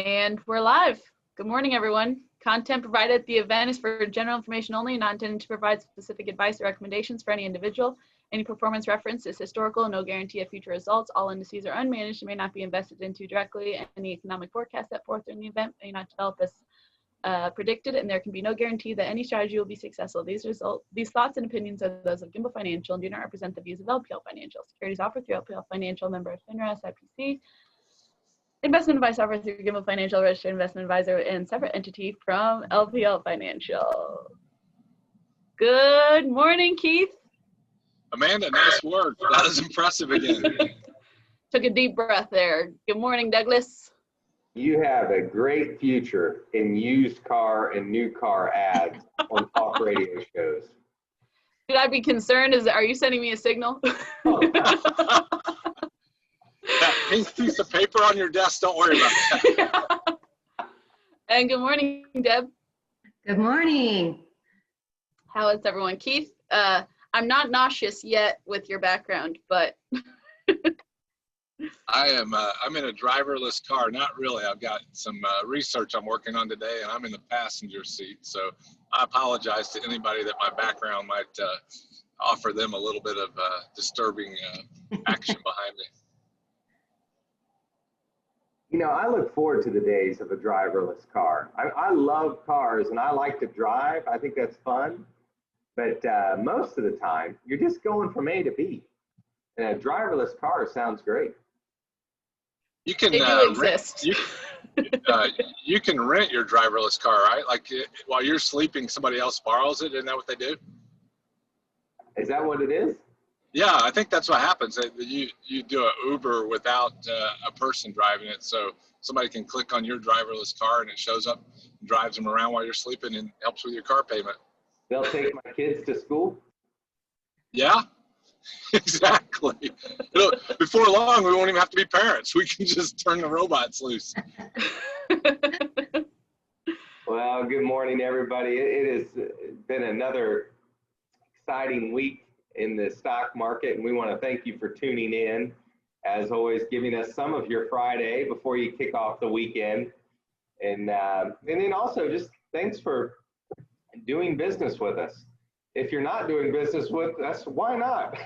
And we're live. Good morning, everyone. Content provided at the event is for general information only, not intended to provide specific advice or recommendations for any individual. Any performance reference is historical and no guarantee of future results. All indices are unmanaged and may not be invested into directly. Any economic forecast set forth during the event may not develop as predicted, and there can be no guarantee that any strategy will be successful. These thoughts and opinions are those of Gimbal Financial and do not represent the views of LPL Financial. Securities offered through LPL Financial, member of FINRA, SIPC. Investment advice offered through Gimbal Financial, registered investment advisor, and separate entity from LPL Financial. Good morning, Keith. Amanda, nice work. That was impressive again. Took a deep breath there. Good morning, Douglas. You have a great future in used car and new car ads on talk radio shows. Should I be concerned? Are you sending me a signal? That pink piece of paper on your desk, don't worry about that. Yeah. And good morning, Deb. Good morning. How is everyone? Keith, I'm not nauseous yet with your background, but I'm in a driverless car. Not really. I've got some research I'm working on today, and I'm in the passenger seat. So I apologize to anybody that my background might offer them a little bit of disturbing action behind me. You know, I look forward to the days of a driverless car. I love cars and I like to drive. I think that's fun. But most of the time, you're just going from A to B. And a driverless car sounds great. You can they do exist. You can rent your driverless car, right? Like while you're sleeping, somebody else borrows it. Isn't that what they do? Is that what it is? Yeah, I think that's what happens. You do an Uber without a person driving it, so somebody can click on your driverless car and it shows up and drives them around while you're sleeping and helps with your car payment. They'll take my kids to school? Yeah, exactly. Before long, we won't even have to be parents. We can just turn the robots loose. Well, good morning, everybody. It has been another exciting week in the stock market, and we want to thank you for tuning in, as always, giving us some of your Friday before you kick off the weekend, and then also just thanks for doing business with us. If you're not doing business with us, why not?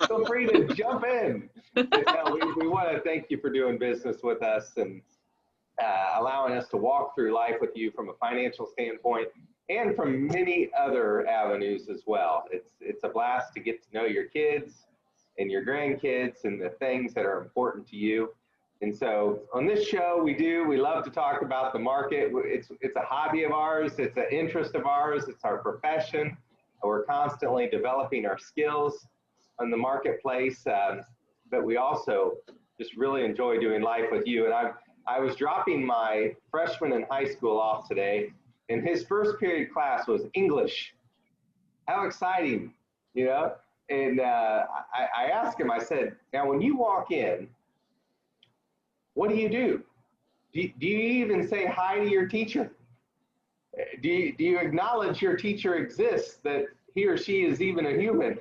Feel free to jump in. We want to thank you for doing business with us and allowing us to walk through life with you from a financial standpoint, and from many other avenues as well. It's a blast to get to know your kids and your grandkids and the things that are important to you. And so on this show, we love to talk about the market. It's a hobby of ours. It's an interest of ours. It's our profession. We're constantly developing our skills on the marketplace. But we also just really enjoy doing life with you. And I was dropping my freshman in high school off today, and his first period class was English. How exciting, you know? And I asked him, I said, now when you walk in, what do you do? Do you even say hi to your teacher? Do you acknowledge your teacher exists, that he or she is even a human?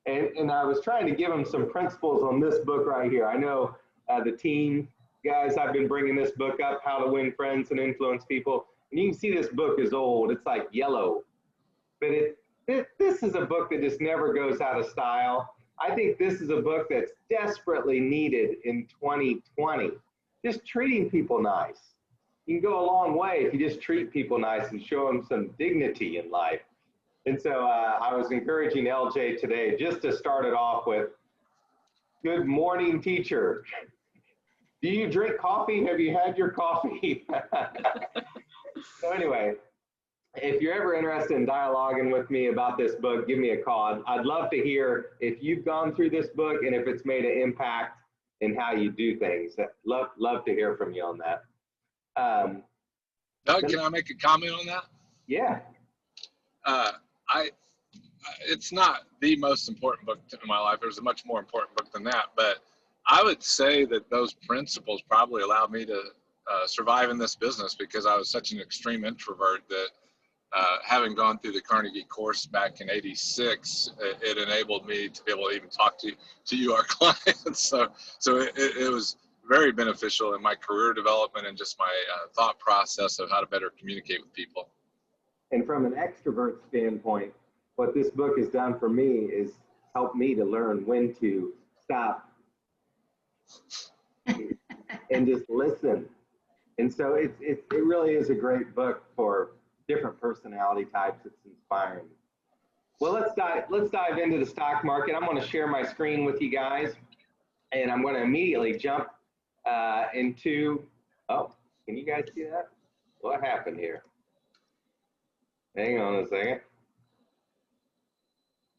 and I was trying to give him some principles on this book right here. I know the team, guys, I've been bringing this book up, How to Win Friends and Influence People. And you can see this book is old. It's like yellow. But this is a book that just never goes out of style. I think this is a book that's desperately needed in 2020. Just treating people nice. You can go a long way if you just treat people nice and show them some dignity in life. And so I was encouraging LJ today just to start it off with, good morning, teacher. Do you drink coffee? Have you had your coffee? So anyway, if you're ever interested in dialoguing with me about this book, give me a call. I'd love to hear if you've gone through this book and if it's made an impact in how you do things. Love to hear from you on that. Doug, can I make a comment on that? Yeah. It's not the most important book in my life. There's a much more important book than that, but I would say that those principles probably allowed me to survive in this business, because I was such an extreme introvert that having gone through the Carnegie course back in '86, it enabled me to be able to even talk to you, our clients. So it was very beneficial in my career development and just my thought process of how to better communicate with people. And from an extrovert standpoint, what this book has done for me is help me to learn when to stop and just listen. And so it really is a great book for different personality types. It's inspiring. Well, let's dive into the stock market. I'm going to share my screen with you guys, and I'm going to immediately jump into, oh, can you guys see that? What happened here? Hang on a second.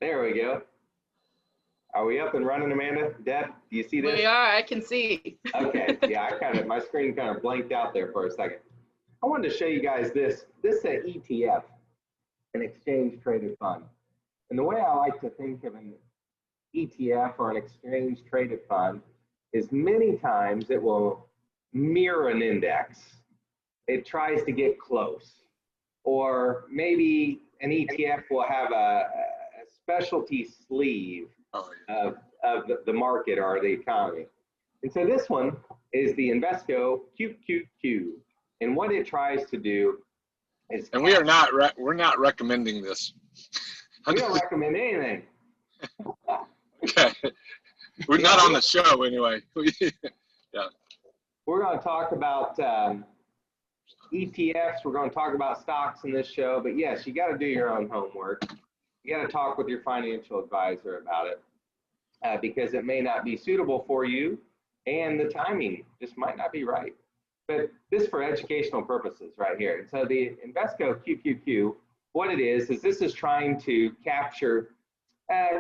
There we go. Are we up and running, Amanda? Deb, do you see this? We are, I can see. Okay, yeah, my screen kind of blanked out there for a second. I wanted to show you guys this. This is an ETF, an exchange traded fund. And the way I like to think of an ETF or an exchange traded fund is many times it will mirror an index. It tries to get close. Or maybe an ETF will have a specialty sleeve of the market or the economy. And so this one is the Invesco QQQ. And what it tries to do is— And we're not recommending this. We don't recommend anything. Okay. We're not on the show anyway. Yeah. We're going to talk about ETFs. We're going to talk about stocks in this show. But yes, you got to do your own homework. You got to talk with your financial advisor about it because it may not be suitable for you and the timing just might not be right. But this for educational purposes right here. And so the Invesco QQQ, what it is this is trying to capture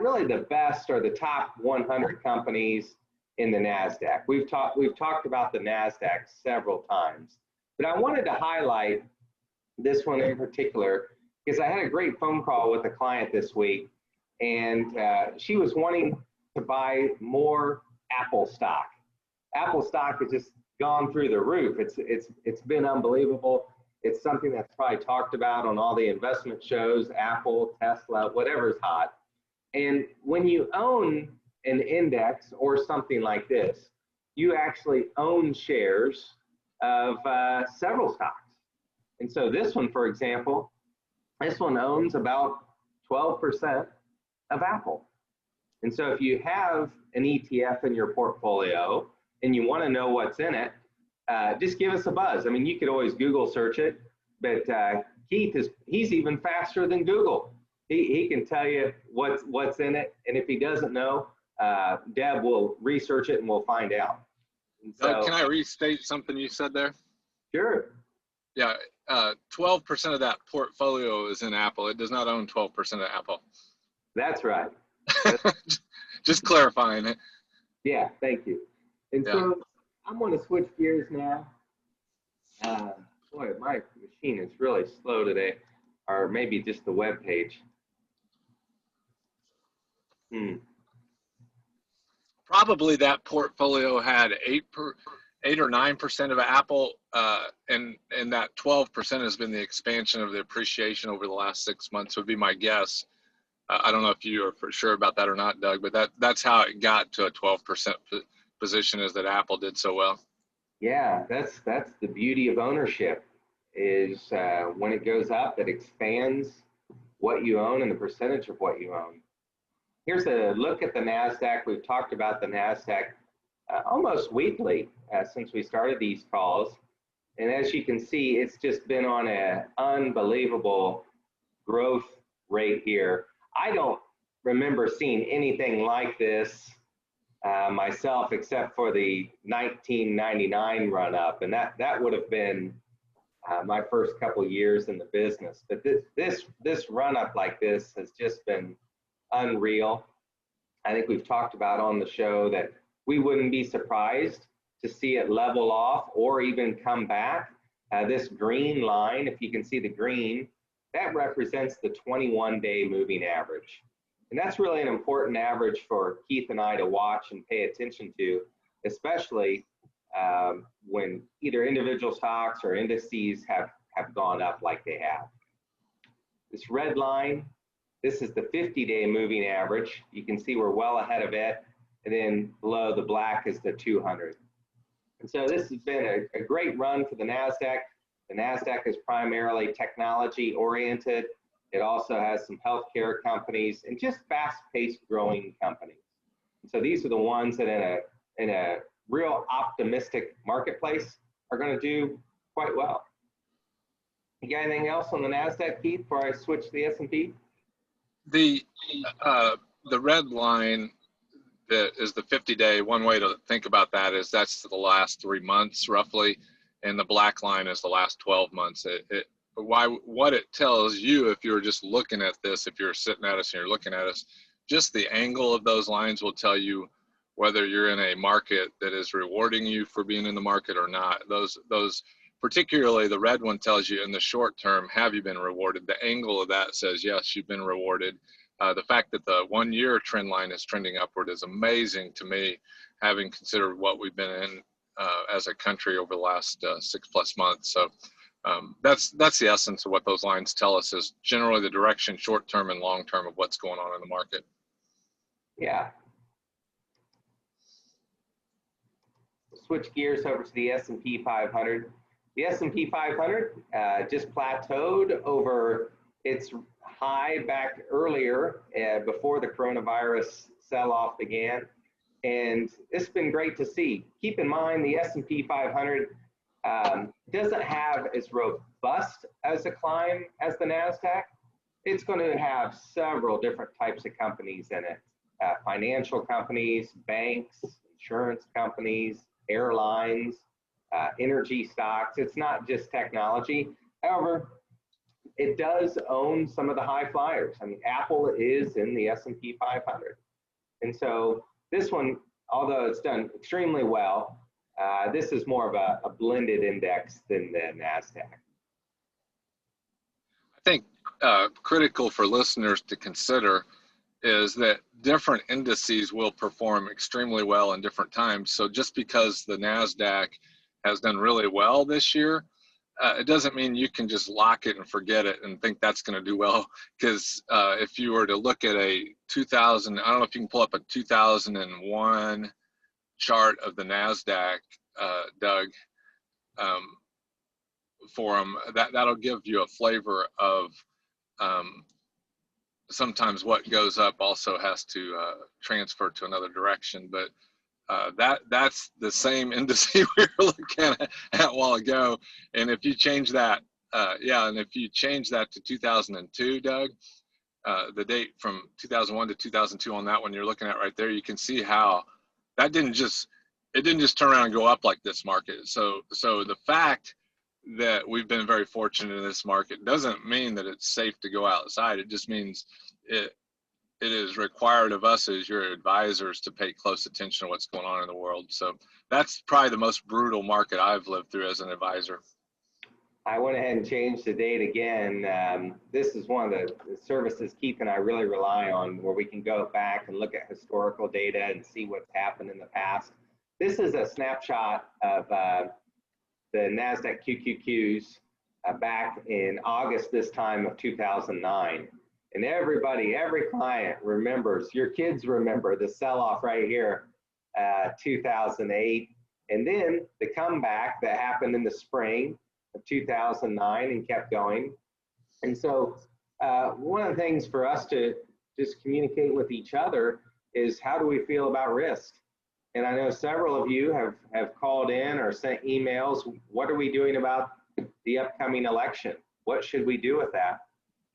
really the best or the top 100 companies in the NASDAQ. We've talked about the NASDAQ several times, but I wanted to highlight this one in particular because I had a great phone call with a client this week, and she was wanting to buy more Apple stock. Apple stock has just gone through the roof. It's been unbelievable. It's something that's probably talked about on all the investment shows, Apple, Tesla, whatever's hot. And when you own an index or something like this, you actually own shares of several stocks. And so this one, for example, this one owns about 12% of Apple. And so if you have an ETF in your portfolio and you want to know what's in it, just give us a buzz. I mean, you could always Google search it, but Keith he's even faster than Google. He can tell you what's in it, and if he doesn't know, Deb will research it and we'll find out. So, can I restate something you said there? Sure. Yeah, 12% of that portfolio is in Apple. It does not own 12% of Apple. That's right. Just clarifying it. Yeah, thank you. And so I'm going to switch gears now. Boy, my machine is really slow today, or maybe just the web page. Probably that portfolio had 8 or 9% of Apple, and that 12% has been the expansion of the appreciation over the last 6 months would be my guess. I don't know if you are for sure about that or not, Doug, but that's how it got to a 12% position, is that Apple did so well. Yeah, that's the beauty of ownership, is when it goes up, it expands what you own and the percentage of what you own. Here's a look at the NASDAQ. We've talked about the NASDAQ almost weekly since we started these calls. And as you can see, it's just been on an unbelievable growth rate here. I don't remember seeing anything like this myself, except for the 1999 run up. And that would have been my first couple years in the business. But this run up like this has just been unreal. I think we've talked about on the show that we wouldn't be surprised to see it level off or even come back. This green line, if you can see the green, that represents the 21-day moving average. And that's really an important average for Keith and I to watch and pay attention to, especially when either individual stocks or indices have gone up like they have. This red line, this is the 50-day moving average. You can see we're well ahead of it. And then below the black is the 200. And so this has been a great run for the NASDAQ. The NASDAQ is primarily technology oriented. It also has some healthcare companies and just fast-paced growing companies. And so these are the ones that in a real optimistic marketplace are going to do quite well. You got anything else on the NASDAQ, Keith, before I switch to the S&P? The red line that is the 50-day. One way to think about that is that's the last 3 months roughly, and the black line is the last 12 months. What it tells you, if you're just looking at this, if you're sitting at us and you're looking at us, just the angle of those lines will tell you whether you're in a market that is rewarding you for being in the market or not. Those particularly the red one tells you in the short term, have you been rewarded? The angle of that says, yes, you've been rewarded. The fact that the 1 year trend line is trending upward is amazing to me, having considered what we've been in as a country over the last 6+ months. So that's the essence of what those lines tell us, is generally the direction, short term and long term, of what's going on in the market. Yeah. Switch gears over to the S&P 500. The S&P 500 just plateaued over its high back earlier before the coronavirus sell-off began. And it's been great to see. Keep in mind, the S&P 500 doesn't have as robust as a climb as the NASDAQ. It's going to have several different types of companies in it. Financial companies, banks, insurance companies, airlines, energy stocks. It's not just technology. However, it does own some of the high flyers. I mean, Apple is in the S&P 500. And so this one, although it's done extremely well, this is more of a blended index than the NASDAQ. I think critical for listeners to consider is that different indices will perform extremely well in different times. So just because the NASDAQ has done really well this year, it doesn't mean you can just lock it and forget it and think that's going to do well. Because if you were to look at a 2000, I don't know if you can pull up a 2001 chart of the NASDAQ, Doug, for them, that'll give you a flavor of sometimes what goes up also has to transfer to another direction. But that's the same indice we were looking at a while ago. And if you change that, and if you change that to 2002, Doug, the date from 2001 to 2002 on that one you're looking at right there, you can see how that didn't just turn around and go up like this market. So the fact that we've been very fortunate in this market doesn't mean that it's safe to go outside. It just means it is required of us as your advisors to pay close attention to what's going on in the world. So that's probably the most brutal market I've lived through as an advisor. I went ahead and changed the date again. This is one of the services Keith and I really rely on, where we can go back and look at historical data and see what's happened in the past. This is a snapshot of the NASDAQ QQQs back in August this time of 2009. And every client remembers, your kids remember the sell-off right here, 2008. And then the comeback that happened in the spring of 2009 and kept going. And so one of the things for us to just communicate with each other is, how do we feel about risk? And I know several of you have called in or sent emails. What are we doing about the upcoming election? What should we do with that?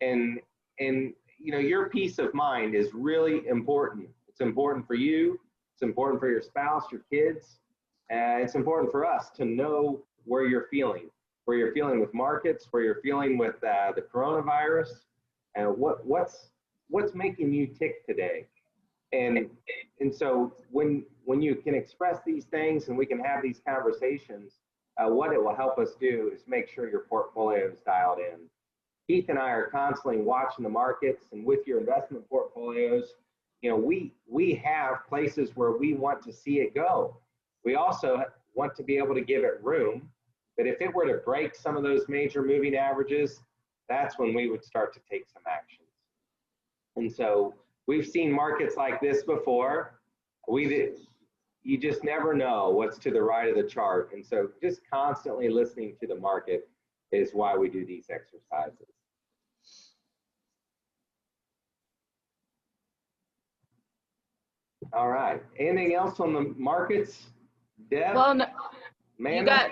And you know, your peace of mind is really important. It's important for you. It's important for your spouse, your kids. It's important for us to know where you're feeling with markets, where you're feeling with the coronavirus, and what's making you tick today. And so when you can express these things and we can have these conversations, what it will help us do is make sure your portfolio is dialed in. Keith and I are constantly watching the markets, and with your investment portfolios, you know, we have places where we want to see it go. We also want to be able to give it room, but if it were to break some of those major moving averages, that's when we would start to take some actions. And so we've seen markets like this before. You you just never know what's to the right of the chart. And so just constantly listening to the market is why we do these exercises. All right. Anything else on the markets, Deb? Well, no, you got,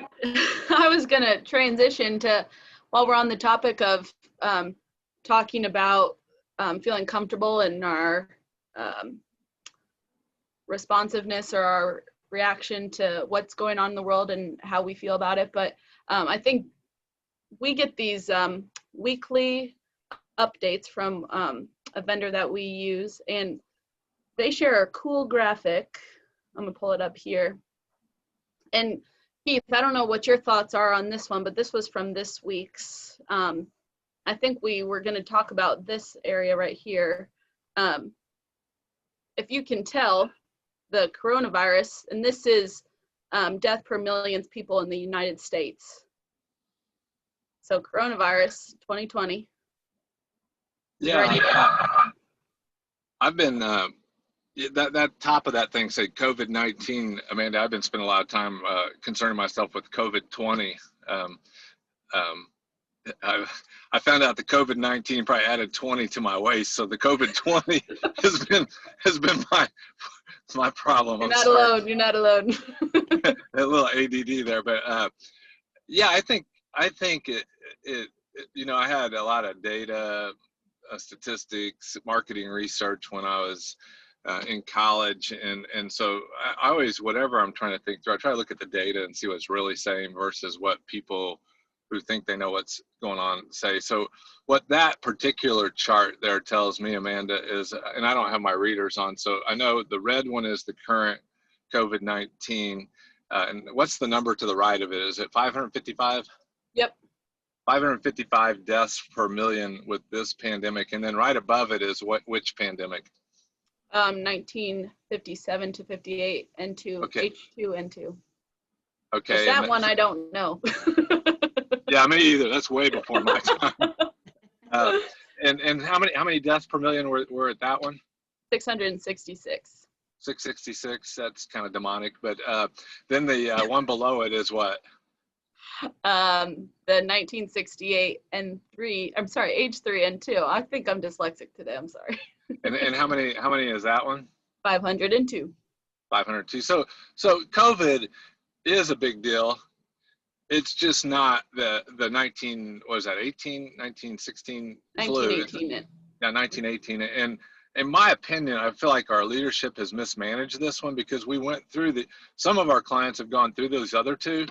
I was going to transition to, while we're on the topic of talking about feeling comfortable in our responsiveness or our reaction to what's going on in the world and how we feel about it. But I think we get these weekly updates from a vendor that we use, and they share a cool graphic. I'm gonna pull it up here. And Keith, I don't know what your thoughts are on this one, but this was from this week's. I think we were gonna talk about this area right here. If you can tell, the coronavirus, and this is death per million people in the United States. So coronavirus 2020. Yeah, I've been, that top of that thing say COVID-19, Amanda, I've been spending a lot of time concerning myself with COVID-20. I found out the COVID-19 probably added 20 to my waist, so the COVID-20 has been my problem. You're not alone. You're not alone. A little ADD there, but yeah, I think it you know, I had a lot of data, statistics, marketing research when I was in college, and so I always, whatever I'm trying to think through, I try to look at the data and see what's really saying versus what people who think they know what's going on say. So what that particular chart there tells me, Amanda, is, and I don't have my readers on, so I know the red one is the current COVID-19, and what's the number to the right of it? Is it 555? Yep. 555 deaths per million with this pandemic, and then right above it is which pandemic? 1957 to 58, N2, Okay. H2N2. Okay. That one I don't know. Yeah, me either. That's way before my time. And how many deaths per million were at that one? 666. 666. That's kind of demonic. But then the one below it is what? The 1968 N3. I'm sorry, H3N2. I think I'm dyslexic today. I'm sorry. And how many is that one? 502. 502. So COVID is a big deal. It's just not the 1916 flu. 1918. Yeah, 1918. And in my opinion, I feel like our leadership has mismanaged this one, because we went through some of our clients have gone through those other two.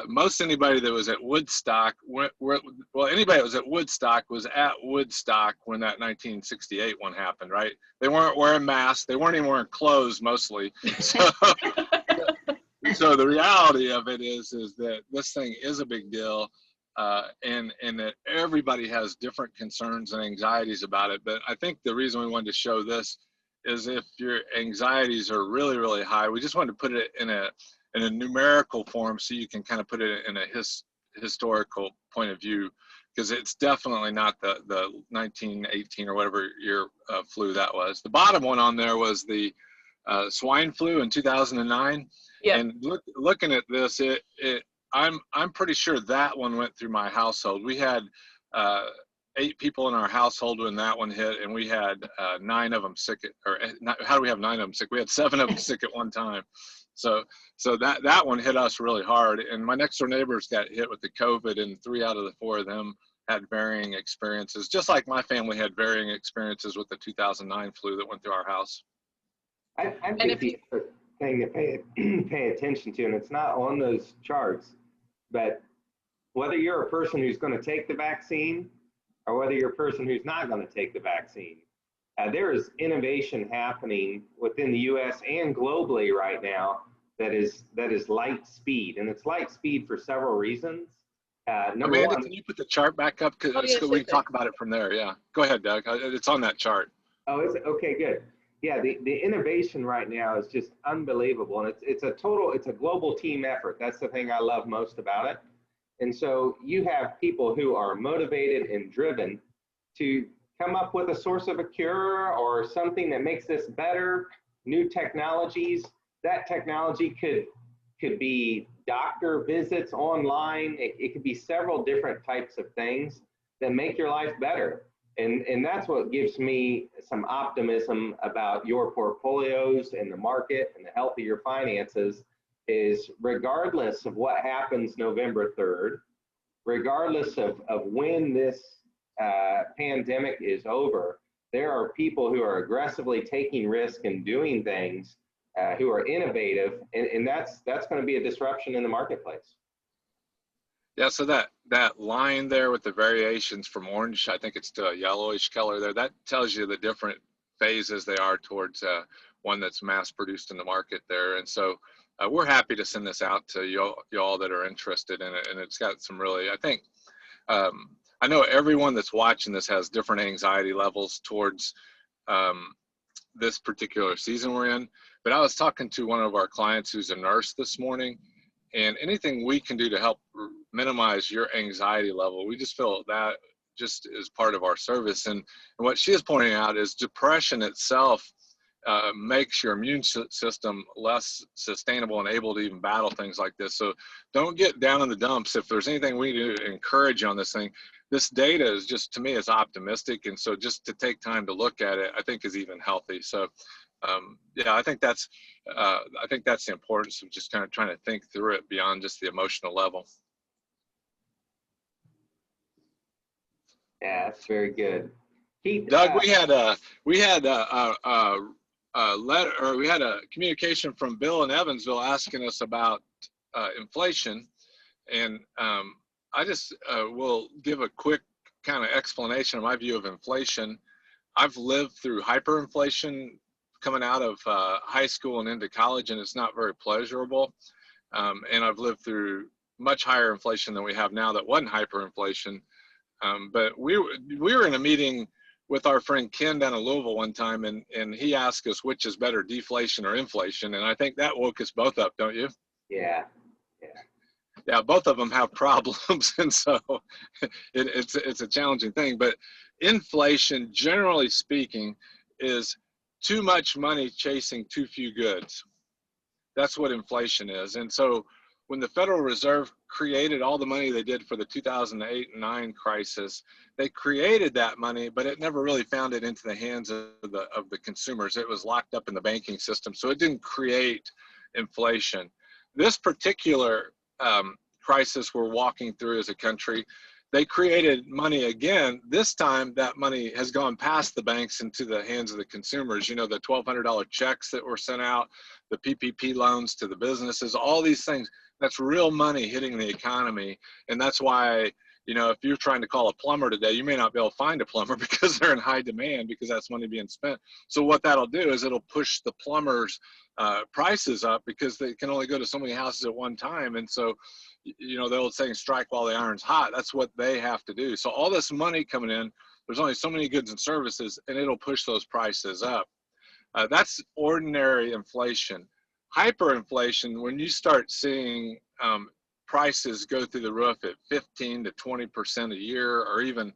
Most anybody that was at Woodstock, anybody that was at Woodstock was at Woodstock when that 1968 one happened, right? They weren't wearing masks. They weren't even wearing clothes mostly. So the reality of it is that this thing is a big deal, and that everybody has different concerns and anxieties about it. But I think the reason we wanted to show this is if your anxieties are really, really high, we just wanted to put it in a numerical form so you can kind of put it in a historical point of view, because it's definitely not the 1918 or whatever year flu that was. The bottom one on there was the swine flu in 2009. Yeah. And looking at this, I'm pretty sure that one went through my household. We had 8 people in our household when that one hit, and we had 9 of them sick. How do we have 9 of them sick? We had 7 of them sick at one time. So that one hit us really hard. And my next door neighbors got hit with the COVID, and 3 out of the 4 of them had varying experiences, just like my family had varying experiences with the 2009 flu that went through our house. I think the thing to pay attention to, and it's not on those charts, but whether you're a person who's going to take the vaccine or whether you're a person who's not going to take the vaccine, there is innovation happening within the U.S. and globally right now that is light speed, and it's light speed for several reasons. Number Amanda, one, can you put the chart back up? So we can talk about it from there. Yeah, go ahead, Doug. It's on that chart. Oh, is it? Okay, good. Yeah, the innovation right now is just unbelievable, and it's a global team effort. That's the thing I love most about it. And so you have people who are motivated and driven to come up with a source of a cure or something that makes this better, new technologies that technology could be doctor visits online. It could be several different types of things that make your life better. And that's what gives me some optimism about your portfolios and the market and the health of your finances is regardless of what happens November 3rd, regardless of when this pandemic is over, there are people who are aggressively taking risk and doing things who are innovative, and that's going to be a disruption in the marketplace. Yeah, so that line there with the variations from orange, I think it's to a yellowish color there, that tells you the different phases they are towards one that's mass produced in the market there. And so we're happy to send this out to y'all that are interested in it. And it's got some really, I think, I know everyone that's watching this has different anxiety levels towards this particular season we're in. But I was talking to one of our clients who's a nurse this morning, and anything we can do to help minimize your anxiety level, we just feel that just is part of our service. And what she is pointing out is depression itself makes your immune system less sustainable and able to even battle things like this. So don't get down in the dumps. If there's anything we do to encourage you on this thing, this data is just, to me, is optimistic. And so just to take time to look at it, I think is even healthy. So yeah, I think that's the importance of just kind of trying to think through it beyond just the emotional level. Yeah, that's very good. Keith, Doug, we had a letter, or we had a communication from Bill in Evansville asking us about inflation, and I just will give a quick kind of explanation of my view of inflation. I've lived through hyperinflation coming out of high school and into college, and it's not very pleasurable. And I've lived through much higher inflation than we have now that wasn't hyperinflation. But we were in a meeting with our friend Ken down in Louisville one time, and he asked us which is better, deflation or inflation. And I think that woke us both up, don't you? Yeah. Yeah, both of them have problems, and so it's a challenging thing. But inflation, generally speaking, is too much money chasing too few goods. That's what inflation is. And so when the Federal Reserve created all the money they did for the 2008 and 9 crisis, they created that money, but it never really found it into the hands of the consumers. It was locked up in the banking system, so it didn't create inflation. This particular crisis we're walking through as a country, they created money again. This time that money has gone past the banks into the hands of the consumers. You know, the $1,200 checks that were sent out, the PPP loans to the businesses, all these things, that's real money hitting the economy. And that's why, you know, if you're trying to call a plumber today, you may not be able to find a plumber because they're in high demand, because that's money being spent. So what that'll do is it'll push the plumbers' prices up because they can only go to so many houses at one time. And so, you know, the old saying, strike while the iron's hot, that's what they have to do. So all this money coming in, there's only so many goods and services, and it'll push those prices up. That's ordinary inflation. Hyperinflation, when you start seeing prices go through the roof at 15 to 20% a year, or even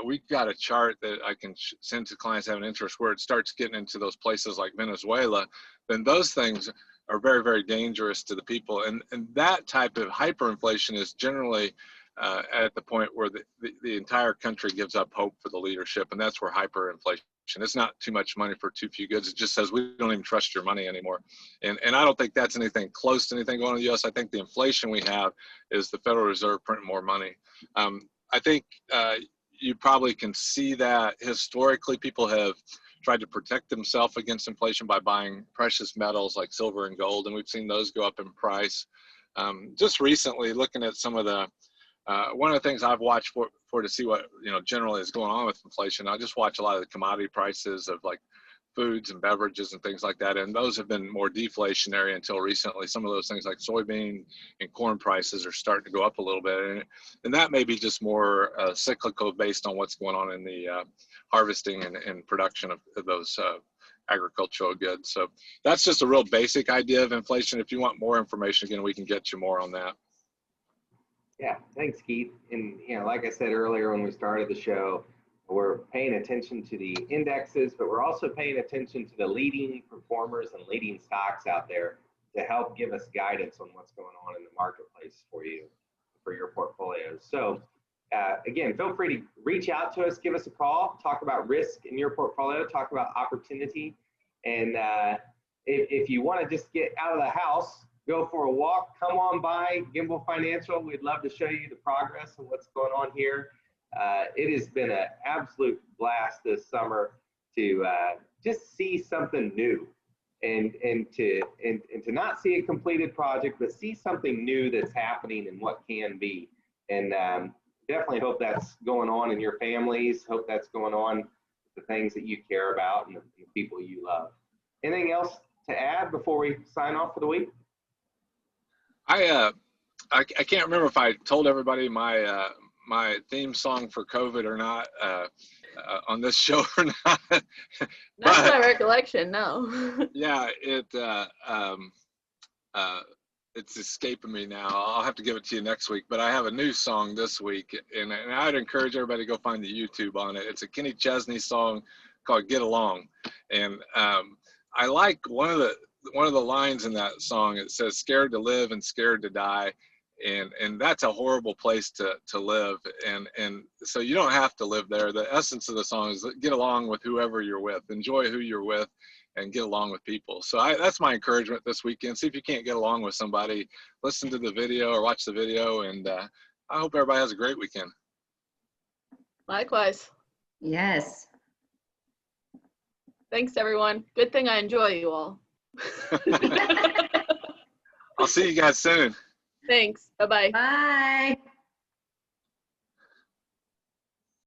we've got a chart that I can send to clients that have an interest where it starts getting into those places like Venezuela, then those things are very, very dangerous to the people. And that type of hyperinflation is generally at the point where the entire country gives up hope for the leadership. And that's where hyperinflation, it's not too much money for too few goods. It just says we don't even trust your money anymore. And I don't think that's anything close to anything going on in the US. I think the inflation we have is the Federal Reserve printing more money. I think you probably can see that historically people have tried to protect themselves against inflation by buying precious metals like silver and gold, and we've seen those go up in price. Just recently, looking at some of the, one of the things I've watched for to see what, you know, generally is going on with inflation, I just watch a lot of the commodity prices of like foods and beverages and things like that, and those have been more deflationary until recently. Some of those things like soybean and corn prices are starting to go up a little bit, and that may be just more cyclical based on what's going on in the harvesting and production of those agricultural goods. So that's just a real basic idea of inflation. If you want more information, again, we can get you more on that. Yeah, thanks, Keith. And, you know, like I said earlier when we started the show, We're paying attention to the indexes, but we're also paying attention to the leading performers and leading stocks out there to help give us guidance on what's going on in the marketplace for you, for your portfolios. So again, feel free to reach out to us, give us a call, talk about risk in your portfolio, talk about opportunity. And if you want to just get out of the house, go for a walk, come on by Gimbal Financial. We'd love to show you the progress and what's going on here. It has been an absolute blast this summer to just see something new and to not see a completed project, but see something new that's happening and what can be. And definitely hope that's going on in your families. Hope that's going on with the things that you care about and the people you love. Anything else to add before we sign off for the week? I can't remember if I told everybody my my theme song for COVID or not on this show or not. Not to my recollection, no. Yeah, it's escaping me now. I'll have to give it to you next week, but I have a new song this week, and I'd encourage everybody to go find the YouTube on it. It's a Kenny Chesney song called Get Along. And I like one of the lines in that song. It says, scared to live and scared to die. And that's a horrible place to live. And so you don't have to live there. The essence of the song is get along with whoever you're with, enjoy who you're with, and get along with people. So that's my encouragement this weekend. See if you can't get along with somebody, listen to the video or watch the video. And I hope everybody has a great weekend. Likewise. Yes. Thanks, everyone. Good thing I enjoy you all. I'll see you guys soon. Thanks. Bye-bye. Bye.